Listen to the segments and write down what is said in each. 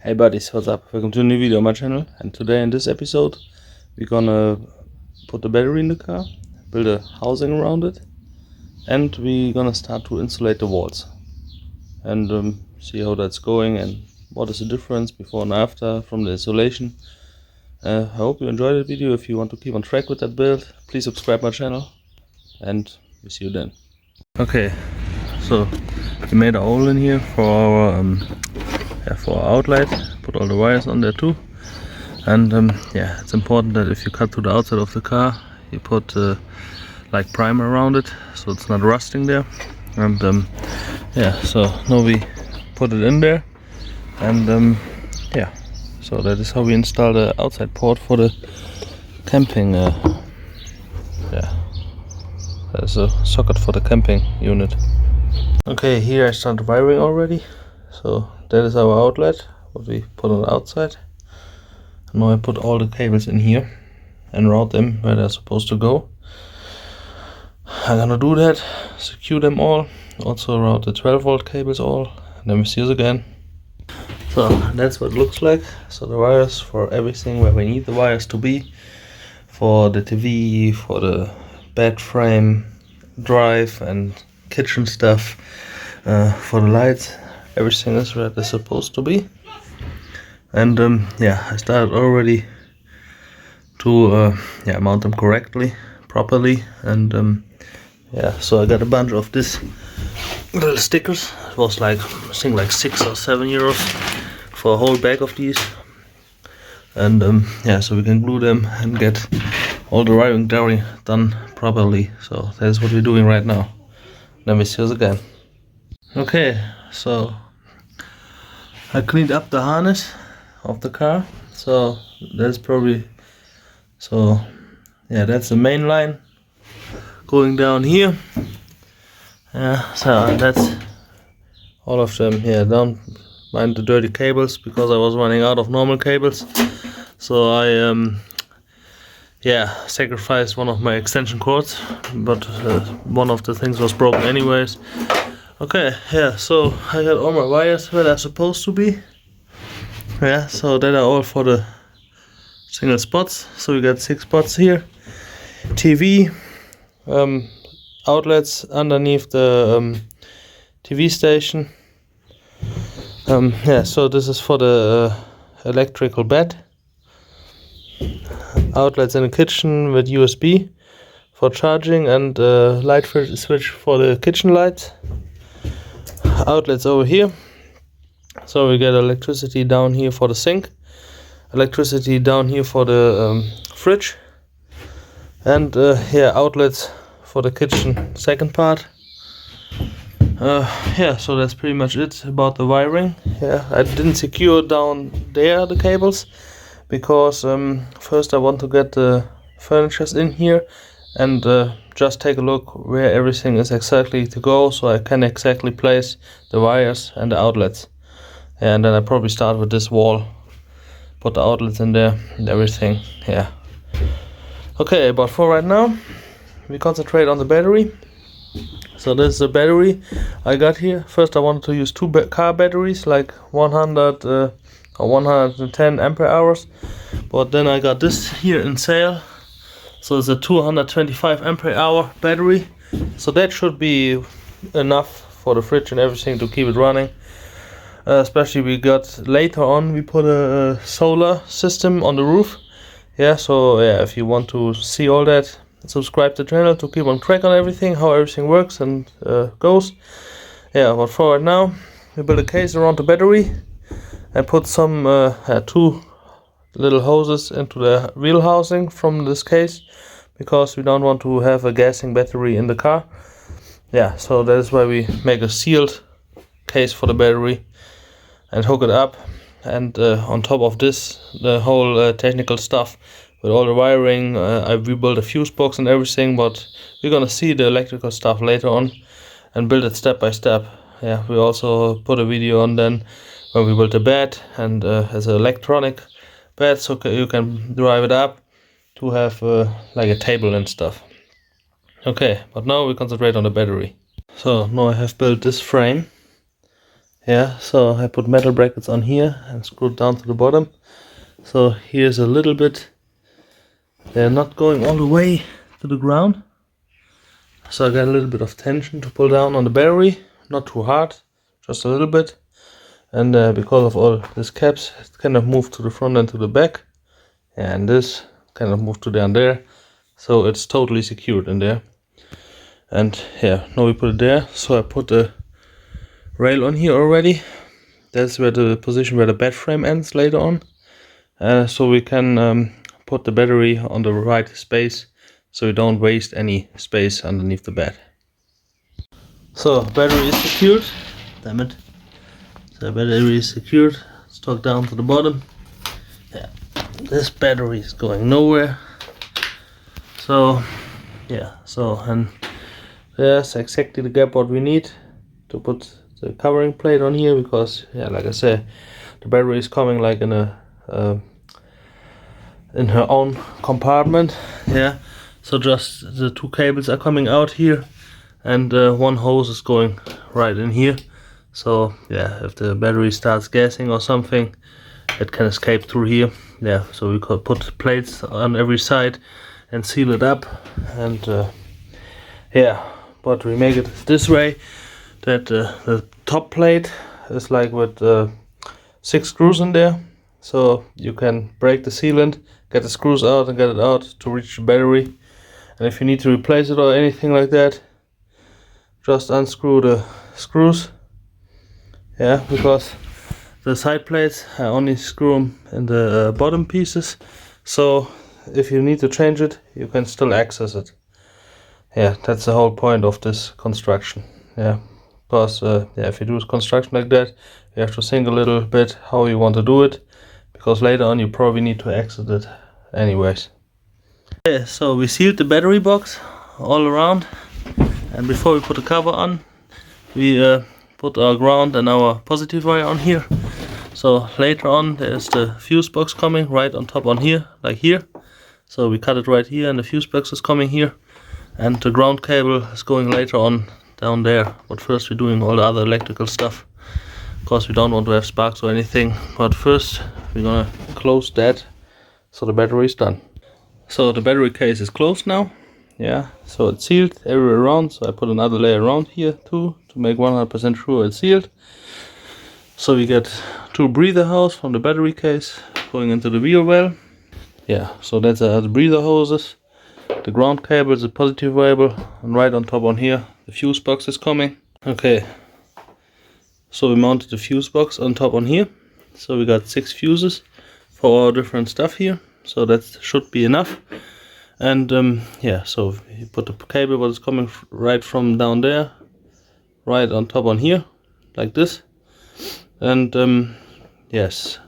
Hey buddies, what's up? Welcome to a new video on my channel, and today in this episode we're gonna put the battery in the car, build a housing around it, and we're gonna start to insulate the walls and see how that's going and what is the difference before and after from the insulation. I hope you enjoyed the video. If you want to keep on track with that build, please subscribe my channel and we see you then. Okay, so we made a hole in here for our outlet, put all the wires on there too, and yeah, it's important that if you cut to the outside of the car, you put like primer around it so it's not rusting there. And yeah, so now we put it in there, and yeah, so that is how we install the outside port for the camping. Yeah, there's a socket for the camping unit. Okay, here I started wiring already. So that is our outlet, what we put on the outside. And now I put all the cables in here and route them where they're supposed to go. I'm gonna do that, secure them all, also route the 12-volt cables all, and then we see us again. So that's what it looks like. So the wires for everything where we need the wires to be, for the TV, for the bed frame, drive and kitchen stuff, for the lights. Everything is where it's supposed to be. And yeah, I started already to mount them correctly, properly. And yeah, so I got a bunch of this little stickers. It was like, I think like 6 or 7 euros for a whole bag of these. And yeah, so we can glue them and get all the wiring done properly. So that's what we're doing right now. Then we see us again. Okay, so I cleaned up the harness of the car, so that's probably, so yeah, that's the main line going down here. Yeah, so that's all of them. Yeah, don't mind the dirty cables because I was running out of normal cables, so I yeah, sacrificed one of my extension cords, but one of the things was broken anyways. Okay, yeah, so I got all my wires where they're supposed to be. Yeah, so that are all for the single spots. So we got 6 spots here. TV, outlets underneath the TV station. Yeah, so this is for the electrical bed. Outlets in the kitchen with USB for charging, and light switch for the kitchen lights. Outlets over here, so we get electricity down here for the sink, electricity down here for the fridge, and yeah, outlets for the kitchen second part. Yeah, so that's pretty much it about the wiring. Yeah, I didn't secure down there the cables because first I want to get the furnitures in here and just take a look where everything is exactly to go, so I can exactly place the wires and the outlets. And then I probably start with this wall, put the outlets in there and everything. Yeah. Okay, but for right now we concentrate on the battery. So this is the battery I got here. First I wanted to use 2 car batteries, like 100 or 110 ampere hours, but then I got this here in sale. So it's a 225 ampere hour battery, so that should be enough for the fridge and everything to keep it running. Especially we got later on, we put a solar system on the roof. Yeah, so yeah, if you want to see all that, subscribe to the channel to keep on track on everything, how everything works and goes. Yeah, but for right now, we build a case around the battery and put some 2 little hoses into the wheel housing from this case, because we don't want to have a gassing battery in the car. Yeah, so that is why we make a sealed case for the battery and hook it up, and on top of this the whole technical stuff with all the wiring. I rebuilt a fuse box and everything, but we're gonna see the electrical stuff later on and build it step by step. Yeah, we also put a video on then when we built the bed, and as an electronic bed, so you can drive it up to have like a table and stuff. Okay, but now we concentrate on the battery. So now I have built this frame Yeah, so I put metal brackets on here and screwed down to the bottom. So here's a little bit, they're not going all the way to the ground. So I got a little bit of tension to pull down on the battery, not too hard, just a little bit. And because of all these caps, it kind of moved to the front and to the back. And this kind of moved to down there. So it's totally secured in there. And yeah, now we put it there. So I put a rail on here already. That's where the position where the bed frame ends later on. So we can put the battery on the right space, so we don't waste any space underneath the bed. So battery is secured. Damn it. So battery is secured. Let's talk down to the bottom. Yeah, this battery is going nowhere. So yeah, so and there's exactly the gap what we need to put the covering plate on here, because yeah, like I said, the battery is coming like in a in her own compartment. Yeah, so just the two cables are coming out here, and one hose is going right in here. So yeah, if the battery starts gassing or something, it can escape through here. Yeah, so we could put plates on every side and seal it up. And yeah, but we make it this way, that the top plate is like with 6 screws in there, so you can break the sealant, get the screws out and get it out to reach the battery. And if you need to replace it or anything like that, just unscrew the screws. Yeah, because the side plates, I only screw them in the bottom pieces, so if you need to change it, you can still access it. Yeah, that's the whole point of this construction. Yeah, because yeah, if you do construction like that, you have to think a little bit how you want to do it, because later on you probably need to exit it anyways. Yeah, so we sealed the battery box all around, and before we put the cover on, we put our ground and our positive wire on here. So later on there's the fuse box coming right on top on here, like here. So we cut it right here, and the fuse box is coming here, and the ground cable is going later on down there. But first we're doing all the other electrical stuff, because we don't want to have sparks or anything. But first we're gonna close that, so the battery is done. So the battery case is closed now. Yeah, so it's sealed everywhere around. So I put another layer around here too, to make 100% sure it's sealed. So we get 2 breather hoses from the battery case going into the wheel well. Yeah, so that's the breather hoses, the ground cable is a positive cable, and right on top on here the fuse box is coming. Okay, so we mounted the fuse box on top on here. So we got 6 fuses for all different stuff here, so that should be enough. And yeah, so you put the cable what is coming right from down there right on top on here, like this. And yes,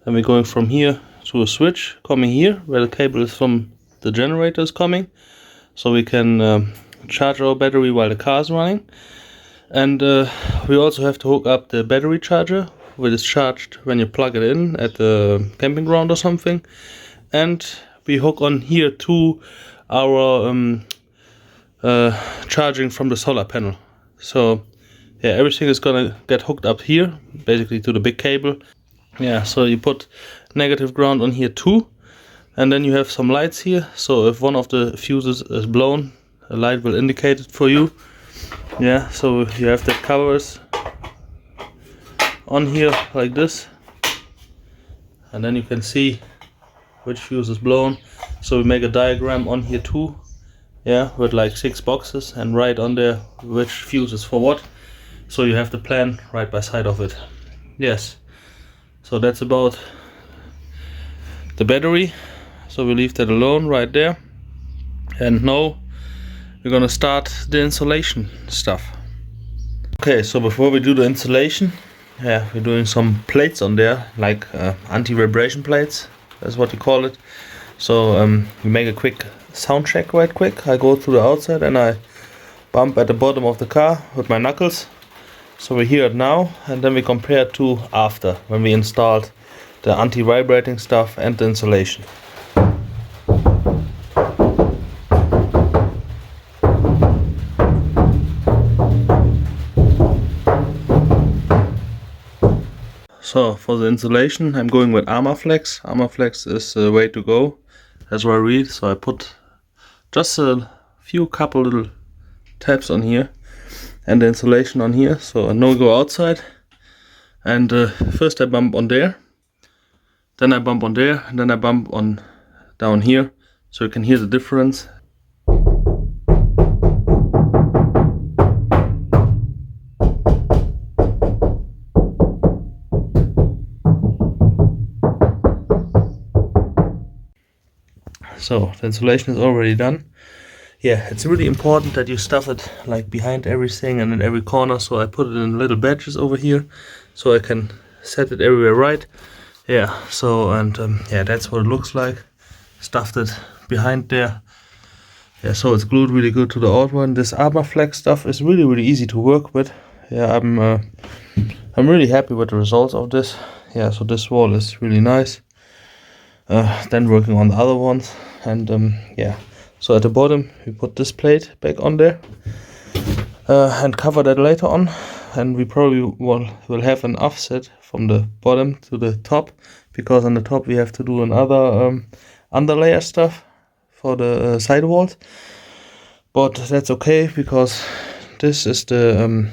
and we're going from here to a switch coming here where the cable is from the generator is coming, so we can charge our battery while the car is running. And we also have to hook up the battery charger, which is charged when you plug it in at the camping ground or something. And we hook on here to our charging from the solar panel. So yeah, everything is gonna get hooked up here, basically to the big cable. Yeah, so you put negative ground on here too, and then you have some lights here, so if one of the fuses is blown, a light will indicate it for you. Yeah, so you have the covers on here like this, and then you can see which fuse is blown. So we make a diagram on here too, yeah, with like 6 boxes, and right on there which fuse is for what, so you have the plan right by side of it. Yes, so that's about the battery, so we leave that alone right there. And now we're gonna start the insulation stuff. Okay, so before we do the insulation, yeah, we're doing some plates on there, like anti-vibration plates, that's what you call it. So we make a quick sound check right quick. I go to the outside and I bump at the bottom of the car with my knuckles. So we hear it now, and then we compare it to after, when we installed the anti-vibrating stuff and the insulation. So for the insulation, I'm going with armaflex. Armaflex is the way to go. That's what I read. So I put just a couple little tabs on here and the insulation on here, so no go outside. And first I bump on there, then I bump on there, and then I bump on down here, so you can hear the difference. So the insulation is already done. Yeah, it's really important that you stuff it like behind everything and in every corner. So I put it in little batches over here, so I can set it everywhere right. Yeah, so and yeah, that's what it looks like. Stuffed it behind there. Yeah, so it's glued really good to the old one. This armaflex stuff is really easy to work with. Yeah, I'm really happy with the results of this. Yeah, so this wall is really nice. Then working on the other ones, and yeah, so at the bottom we put this plate back on there and cover that later on, and we probably will have an offset from the bottom to the top, because on the top we have to do another underlayer stuff for the side walls, but that's okay because this is the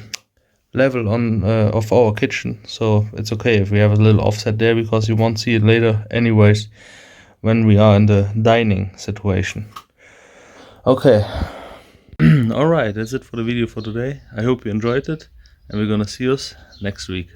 level on of our kitchen, so it's okay if we have a little offset there, because you won't see it later anyways when we are in the dining situation. Okay. Alright, that's it for the video for today. I hope you enjoyed it, and we're gonna see us next week.